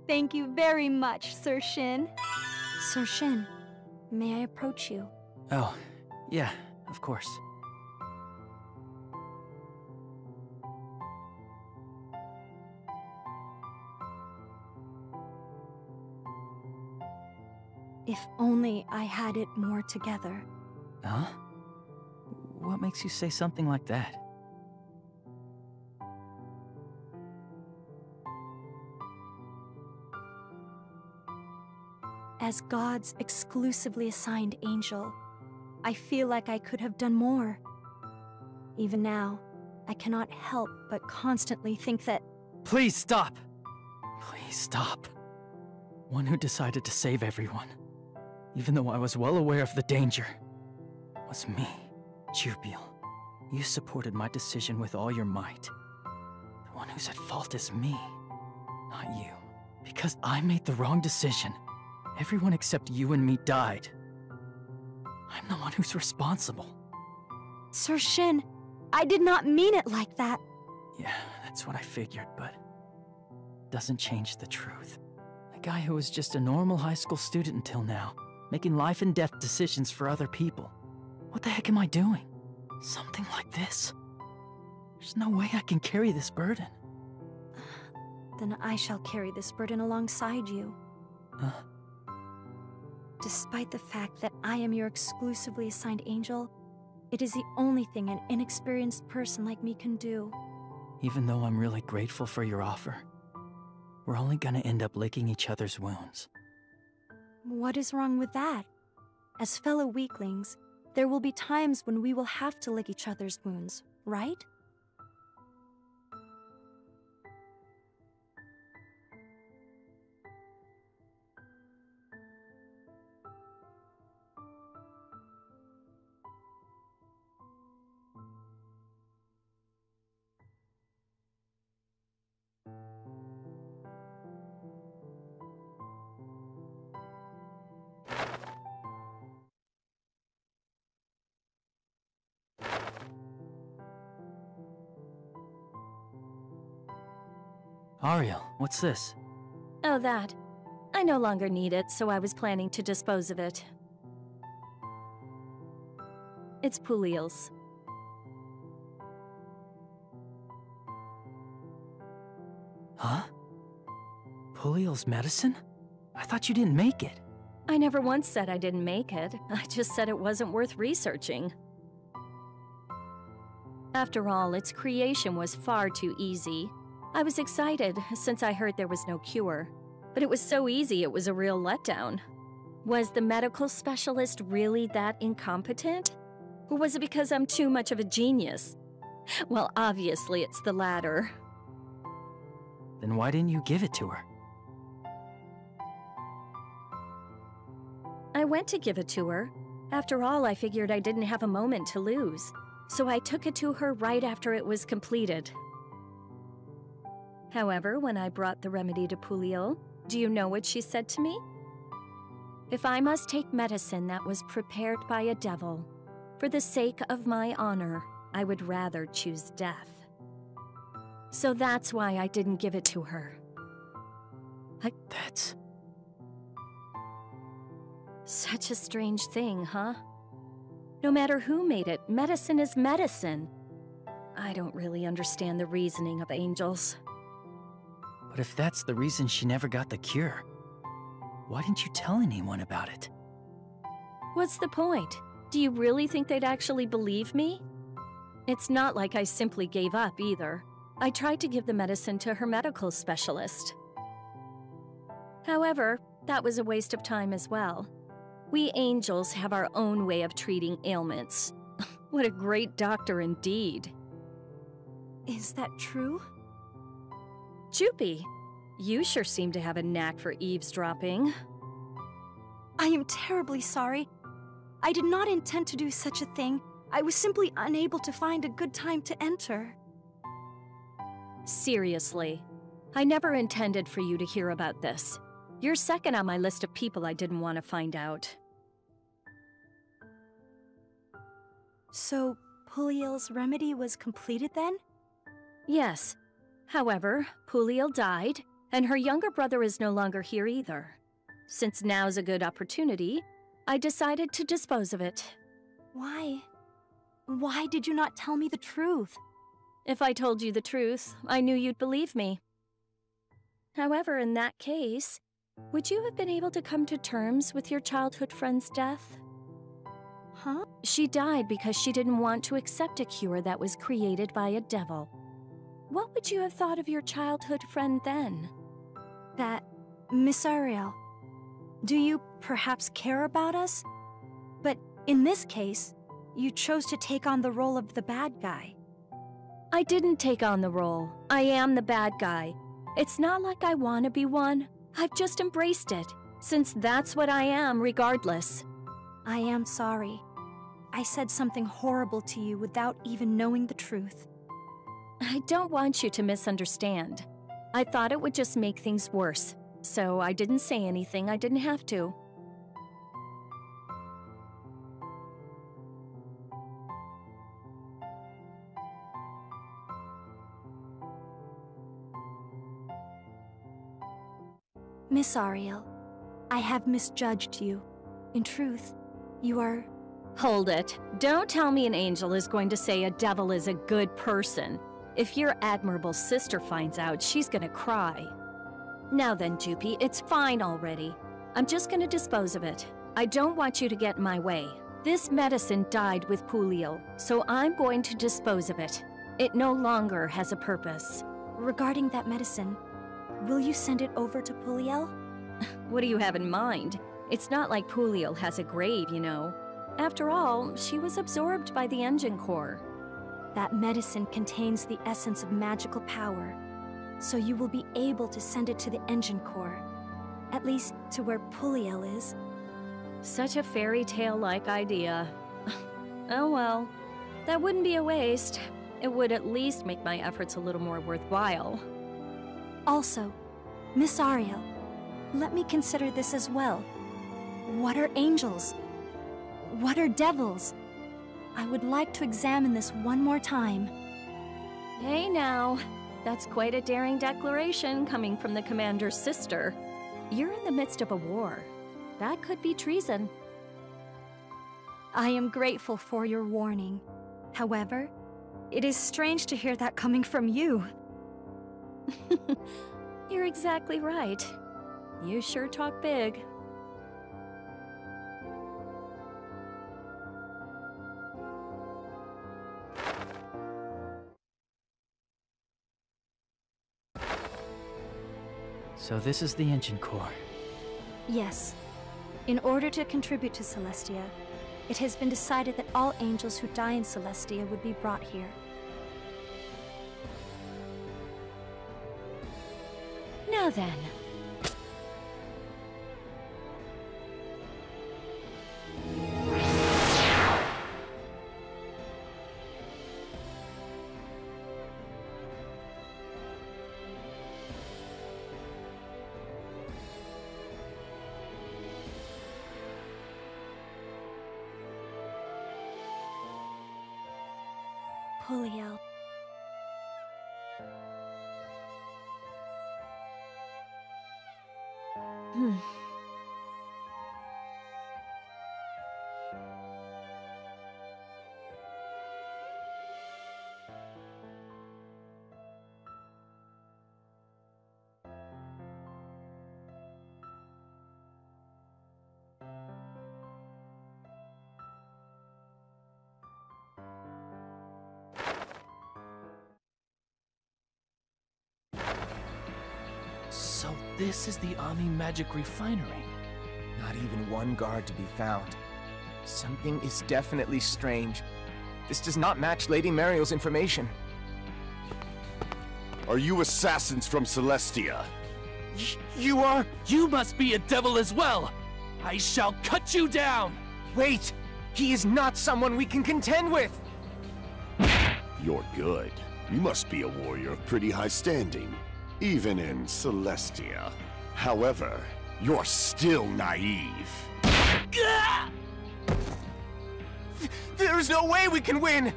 Thank you very much, Sir Shin. Sir Shin, may I approach you? Oh, yeah, of course. If only I had it more together. Huh? What makes you say something like that? As God's exclusively assigned angel, I feel like I could have done more. Even now, I cannot help but constantly think that... Please stop! Please stop. One who decided to save everyone, even though I was well aware of the danger, was me, Jubiel. You supported my decision with all your might. The one who's at fault is me, not you. Because I made the wrong decision, everyone except you and me died. I'm the one who's responsible. Sir Shin, I did not mean it like that. Yeah, that's what I figured, but it doesn't change the truth. A guy who was just a normal high school student until now, making life and death decisions for other people. What the heck am I doing? Something like this? There's no way I can carry this burden. Then I shall carry this burden alongside you. Despite the fact that I am your exclusively assigned angel, it is the only thing an inexperienced person like me can do. Even though I'm really grateful for your offer, we're only gonna end up licking each other's wounds. What is wrong with that? As fellow weaklings, there will be times when we will have to lick each other's wounds, right? Ariel, what's this? Oh, that. I no longer need it, so I was planning to dispose of it. It's Puliel's. Huh? Puliel's medicine? I thought you didn't make it. I never once said I didn't make it. I just said it wasn't worth researching. After all, its creation was far too easy. I was excited, since I heard there was no cure. But it was so easy it was a real letdown. Was the medical specialist really that incompetent? Or was it because I'm too much of a genius? Well, obviously it's the latter. Then why didn't you give it to her? I went to give it to her. After all, I figured I didn't have a moment to lose. So I took it to her right after it was completed. However, when I brought the remedy to Puliel, do you know what she said to me? If I must take medicine that was prepared by a devil, for the sake of my honor, I would rather choose death. So that's why I didn't give it to her. That's... Such a strange thing, huh? No matter who made it, medicine is medicine. I don't really understand the reasoning of angels. But if that's the reason she never got the cure, why didn't you tell anyone about it? What's the point? Do you really think they'd actually believe me? It's not like I simply gave up either. I tried to give the medicine to her medical specialist. However, that was a waste of time as well. We angels have our own way of treating ailments. What a great doctor indeed. Is that true? Jupi, you sure seem to have a knack for eavesdropping. I am terribly sorry. I did not intend to do such a thing. I was simply unable to find a good time to enter. Seriously, I never intended for you to hear about this. You're second on my list of people I didn't want to find out. So, Puliel's remedy was completed then? Yes. However, Puliel died, And her younger brother is no longer here either. Since now's a good opportunity, I decided to dispose of it. Why? Why did you not tell me the truth? If I told you the truth, I knew you'd believe me. However, in that case, would you have been able to come to terms with your childhood friend's death? Huh? She died because she didn't want to accept a cure that was created by a devil. What would you have thought of your childhood friend then? That... Miss Ariel, do you perhaps care about us? But in this case, you chose to take on the role of the bad guy. I didn't take on the role. I am the bad guy. It's not like I want to be one. I've just embraced it, since that's what I am regardless. I am sorry. I said something horrible to you without even knowing the truth. I don't want you to misunderstand. I thought it would just make things worse, so I didn't say anything I didn't have to. Miss Ariel, I have misjudged you. In truth, you are... Hold it. Don't tell me an angel is going to say a devil is a good person. If your admirable sister finds out, she's gonna cry. Now then, Jupi, it's fine already. I'm just gonna dispose of it. I don't want you to get in my way. This medicine died with Puliel, so I'm going to dispose of it. It no longer has a purpose. Regarding that medicine, will you send it over to Puliel? What do you have in mind? It's not like Puliel has a grave, you know. After all, she was absorbed by the engine core. That medicine contains the essence of magical power, so you will be able to send it to the engine core. At least to where Puliel is. Such a fairy tale-like idea. Oh well, that wouldn't be a waste. It would at least make my efforts a little more worthwhile. Also, Miss Ariel, let me consider this as well. What are angels? What are devils? I would like to examine this one more time. Hey now, that's quite a daring declaration coming from the commander's sister. You're in the midst of a war. That could be treason. I am grateful for your warning. However, it is strange to hear that coming from you. You're exactly right. You sure talk big. So this is the engine core. Yes. In order to contribute to Celestia, it has been decided that all angels who die in Celestia would be brought here. Now then. Puliel. So this is the Ami Magic Refinery. Not even one guard to be found. Something is definitely strange. This does not match Lady Mariel's information. Are you assassins from Celestia? You are... You must be a devil as well! I shall cut you down! Wait! He is not someone we can contend with! You're good. You must be a warrior of pretty high standing, even in Celestia. However, you're still naive. There's no way we can win!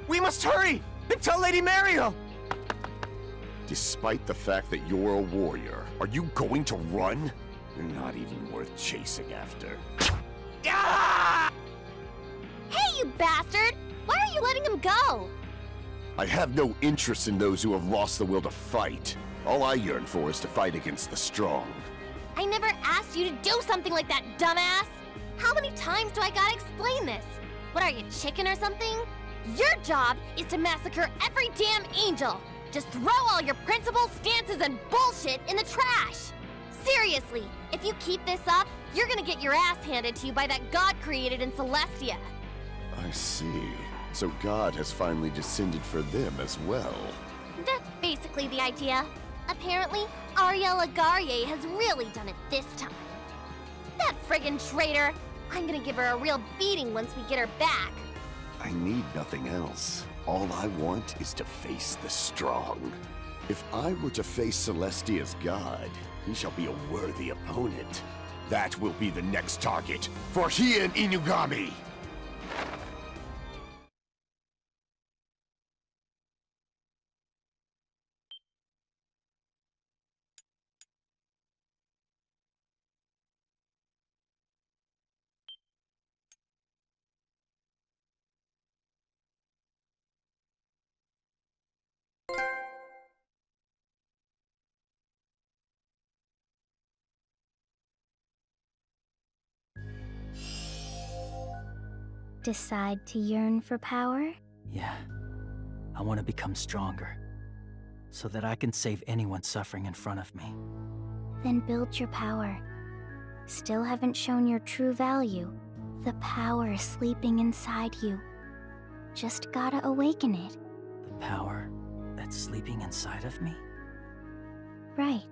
We must hurry! And tell Lady Mariel! Despite the fact that you're a warrior, are you going to run? You're not even worth chasing after. Hey, you bastard! Why are you letting him go? I have no interest in those who have lost the will to fight. All I yearn for is to fight against the strong. I never asked you to do something like that, dumbass! How many times do I gotta explain this? What are you, chicken or something? Your job is to massacre every damn angel! Just throw all your principles, stances, and bullshit in the trash! Seriously, if you keep this up, you're gonna get your ass handed to you by that god created in Celestia. I see. So God has finally descended for them as well. That's basically the idea. Apparently, Ariel Agarye has really done it this time. That friggin' traitor! I'm gonna give her a real beating once we get her back. I need nothing else. All I want is to face the strong. If I were to face Celestia's god, he shall be a worthy opponent. That will be the next target for Hien Inugami! Decide to yearn for power? Yeah. I want to become stronger, so that I can save anyone suffering in front of me. Then build your power. Still haven't shown your true value. The power sleeping inside you. Just gotta awaken it. The power that's sleeping inside of me? Right.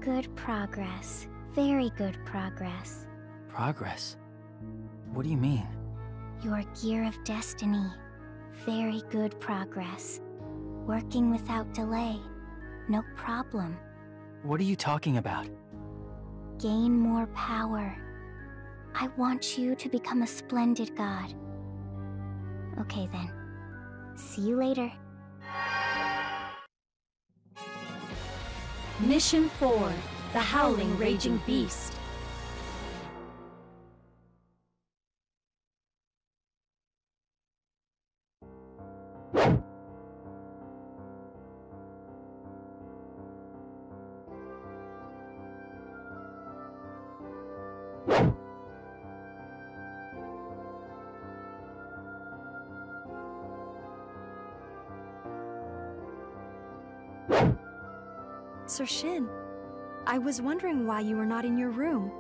Good progress. Very good progress. Progress? What do you mean? Your gear of destiny. Very good progress. Working without delay. No problem. What are you talking about? Gain more power. I want you to become a splendid god. Okay then. See you later. Mission 4, The Howling Raging Beast. Sir Shin, I was wondering why you were not in your room.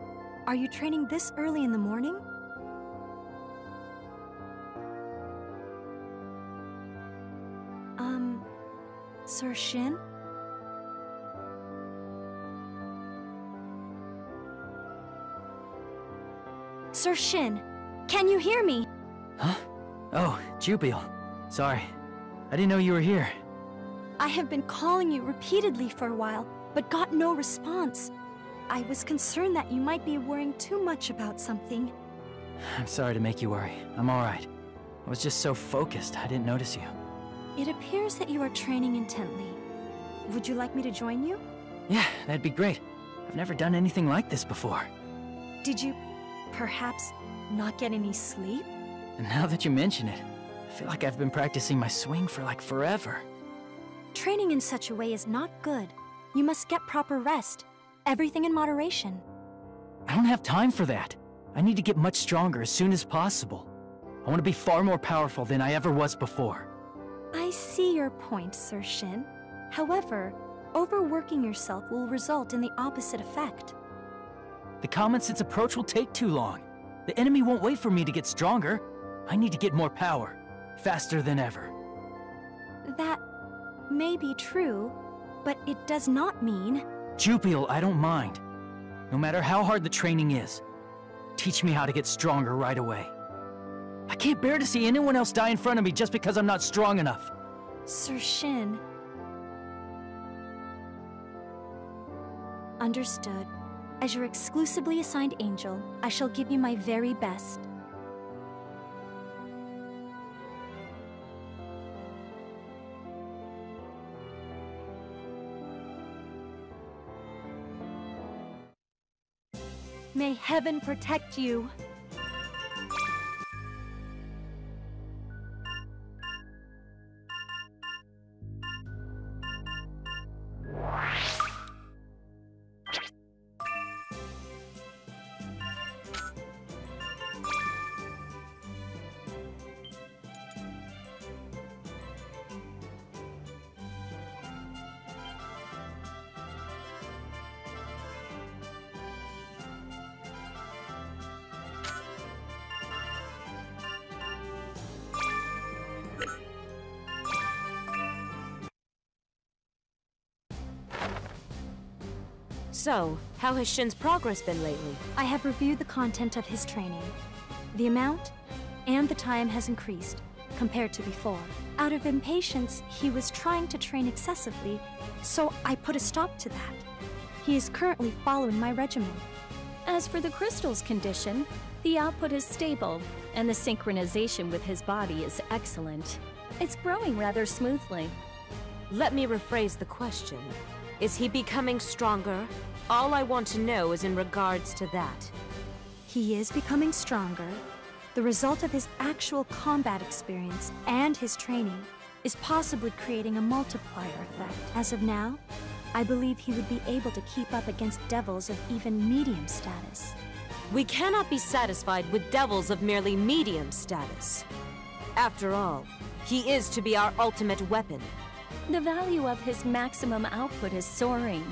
Are you training this early in the morning? Sir Shin? Sir Shin, can you hear me? Huh? Oh, Jubiel. Sorry. I didn't know you were here. I have been calling you repeatedly for a while, but got no response. I was concerned that you might be worrying too much about something. I'm sorry to make you worry. I'm alright. I was just so focused, I didn't notice you. It appears that you are training intently. Would you like me to join you? Yeah, that'd be great. I've never done anything like this before. Did you, perhaps, not get any sleep? And now that you mention it, I feel like I've been practicing my swing for like forever. Training in such a way is not good. You must get proper rest. Everything in moderation. I don't have time for that. I need to get much stronger as soon as possible. I want to be far more powerful than I ever was before. I see your point, Sir Shin. However, overworking yourself will result in the opposite effect. The common sense approach will take too long. The enemy won't wait for me to get stronger. I need to get more power, faster than ever. That may be true, but it does not mean... Jubiel, I don't mind. No matter how hard the training is, teach me how to get stronger right away. I can't bear to see anyone else die in front of me just because I'm not strong enough. Sir Shin... Understood. As your exclusively assigned angel, I shall give you my very best. May heaven protect you. So, how has Shin's progress been lately? I have reviewed the content of his training. The amount and the time has increased compared to before. Out of impatience, he was trying to train excessively, so I put a stop to that. He is currently following my regimen. As for the crystal's condition, the output is stable, and the synchronization with his body is excellent. It's growing rather smoothly. Let me rephrase the question. Is he becoming stronger? All I want to know is in regards to that. He is becoming stronger. The result of his actual combat experience and his training is possibly creating a multiplier effect. As of now, I believe he would be able to keep up against devils of even medium status. We cannot be satisfied with devils of merely medium status. After all, he is to be our ultimate weapon. The value of his maximum output is soaring.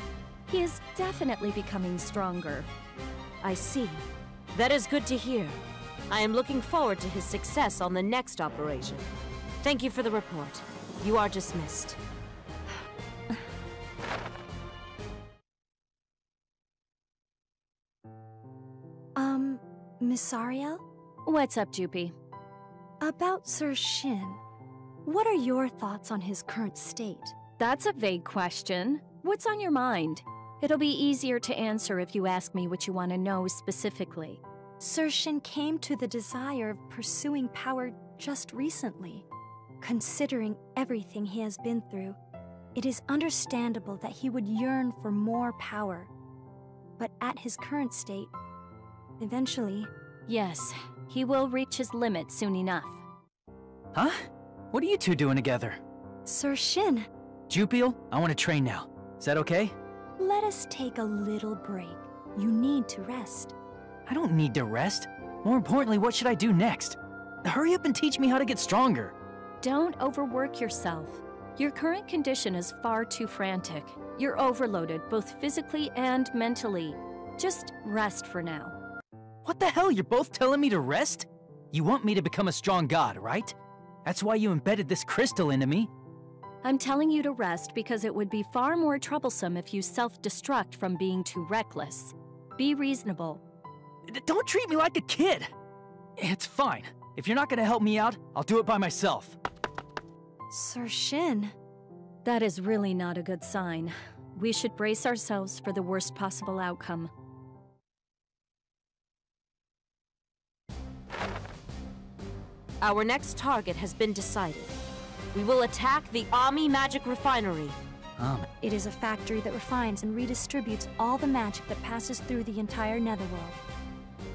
He is definitely becoming stronger. I see. That is good to hear. I am looking forward to his success on the next operation. Thank you for the report. You are dismissed. Miss Ariel? What's up, Jupi? About Sir Shin. What are your thoughts on his current state? That's a vague question. What's on your mind? It'll be easier to answer if you ask me what you want to know specifically. Sir Shin came to the desire of pursuing power just recently. Considering everything he has been through, it is understandable that he would yearn for more power. But at his current state, eventually... Yes, he will reach his limit soon enough. Huh? What are you two doing together? Sir Shin, Jupiel, I want to train now. Is that okay? let us take a little break. You need to rest. I don't need to rest. More importantly, what should I do next? Hurry up and teach me how to get stronger. Don't overwork yourself. Your current condition is far too frantic. You're overloaded, both physically and mentally. Just rest for now. What the hell? You're both telling me to rest? You want me to become a strong god, right? That's why you embedded this crystal into me. I'm telling you to rest because it would be far more troublesome if you self-destruct from being too reckless. Be reasonable. Don't treat me like a kid! It's fine. If you're not gonna help me out, I'll do it by myself. Sir Shin. That is really not a good sign. We should brace ourselves for the worst possible outcome. Our next target has been decided. We will attack the Ami Magic Refinery. It is a factory that refines and redistributes all the magic that passes through the entire Netherworld.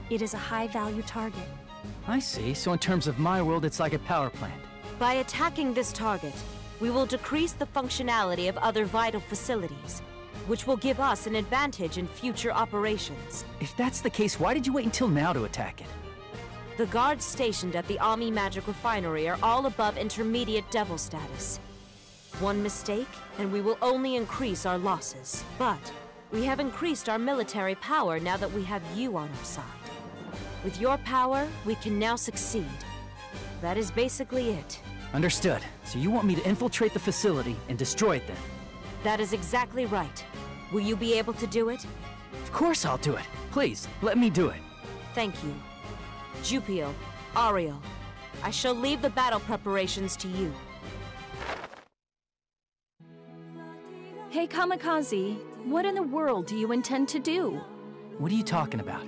It is a high-value target. I see. So in terms of my world, it's like a power plant. By attacking this target, we will decrease the functionality of other vital facilities, which will give us an advantage in future operations. If that's the case, why did you wait until now to attack it? The guards stationed at the Ami Magic Refinery are all above intermediate devil status. One mistake, and we will only increase our losses. But we have increased our military power now that we have you on our side. With your power, we can now succeed. That is basically it. Understood. So you want me to infiltrate the facility and destroy it then? That is exactly right. Will you be able to do it? Of course I'll do it. Please, let me do it. Thank you. Jupiel, Ariel, I shall leave the battle preparations to you. Hey Kamikaze, what in the world do you intend to do? What are you talking about?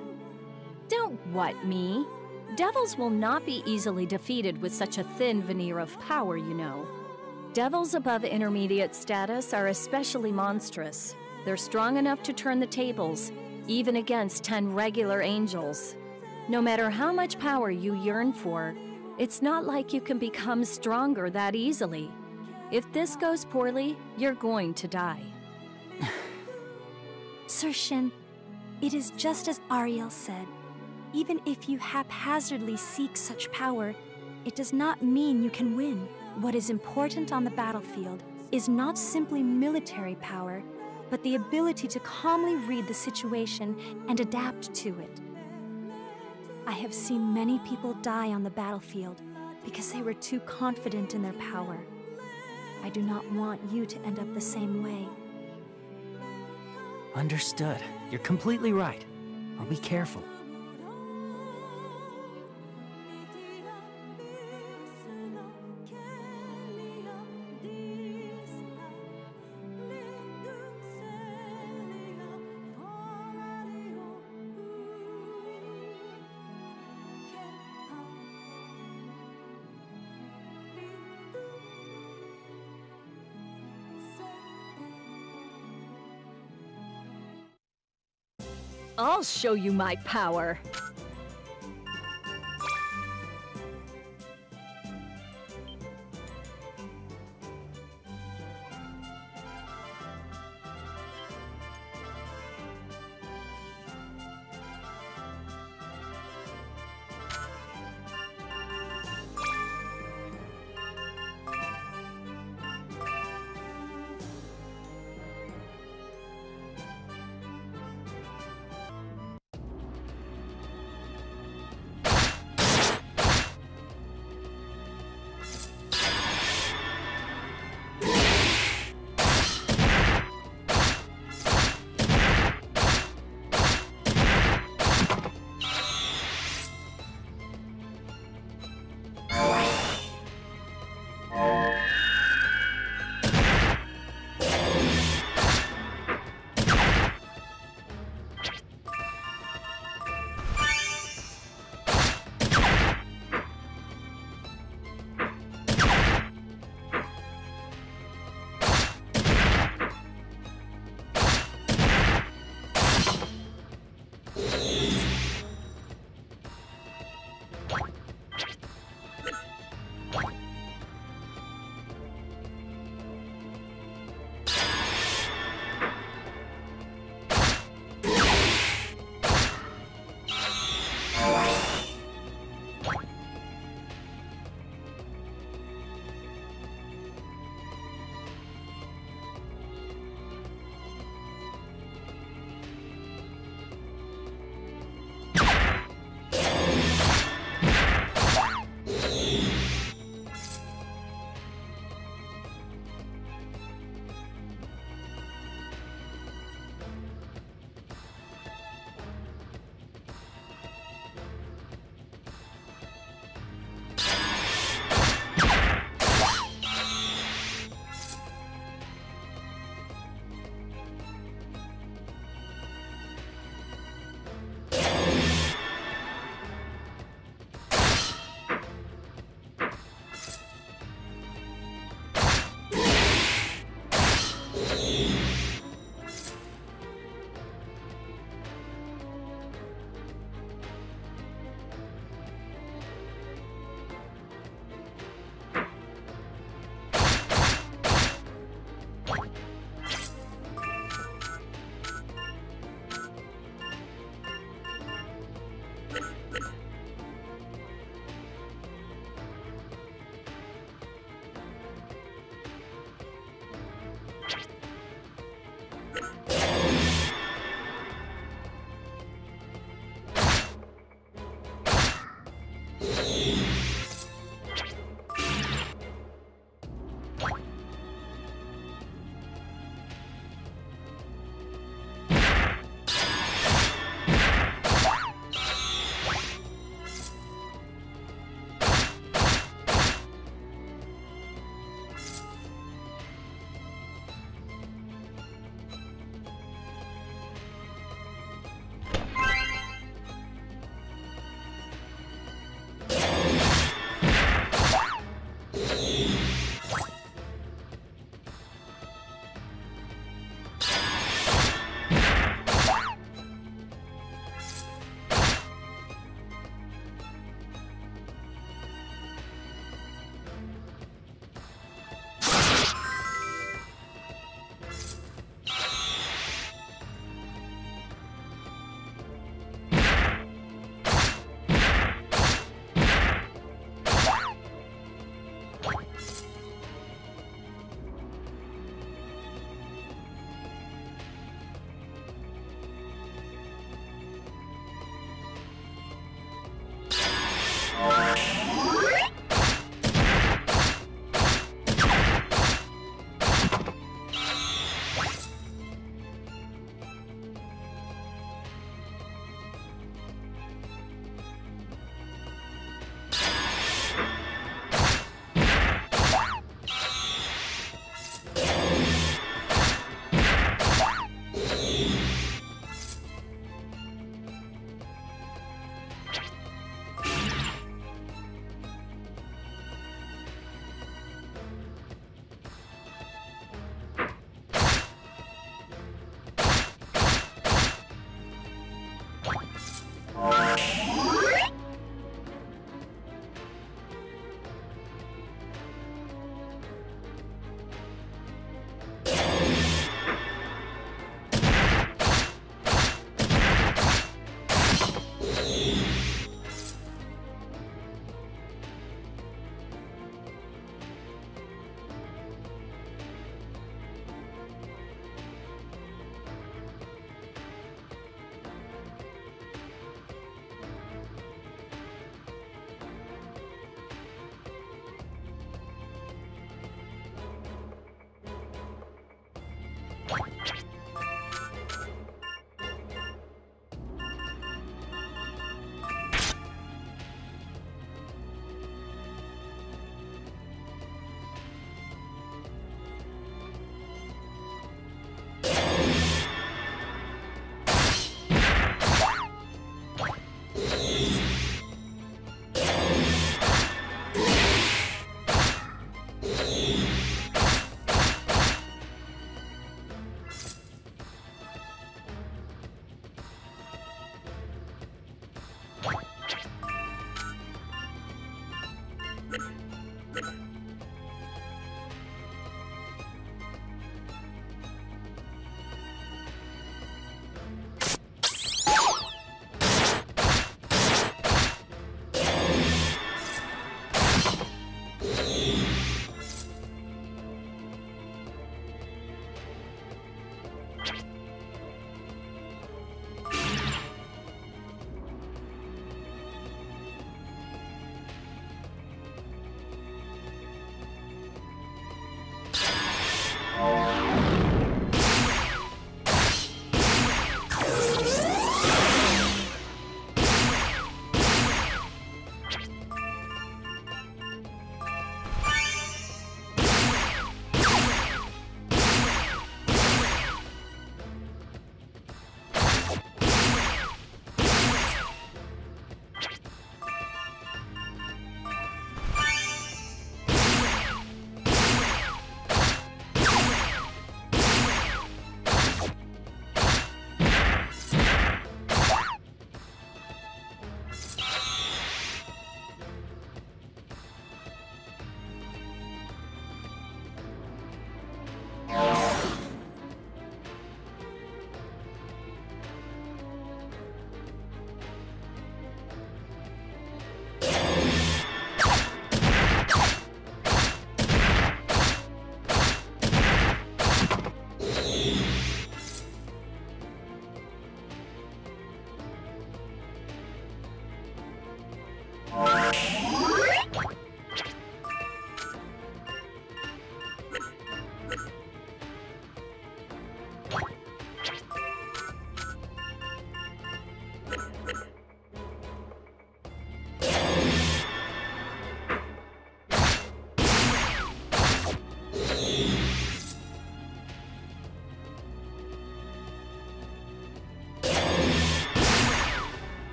Don't what me. Devils will not be easily defeated with such a thin veneer of power, you know. Devils above intermediate status are especially monstrous. They're strong enough to turn the tables, even against 10 regular angels. No matter how much power you yearn for, it's not like you can become stronger that easily. If this goes poorly, you're going to die. Sir Shin, it is just as Ariel said. Even if you haphazardly seek such power, it does not mean you can win. What is important on the battlefield is not simply military power, but the ability to calmly read the situation and adapt to it. I have seen many people die on the battlefield because they were too confident in their power. I do not want you to end up the same way. Understood. You're completely right. I'll be careful. I'll show you my power.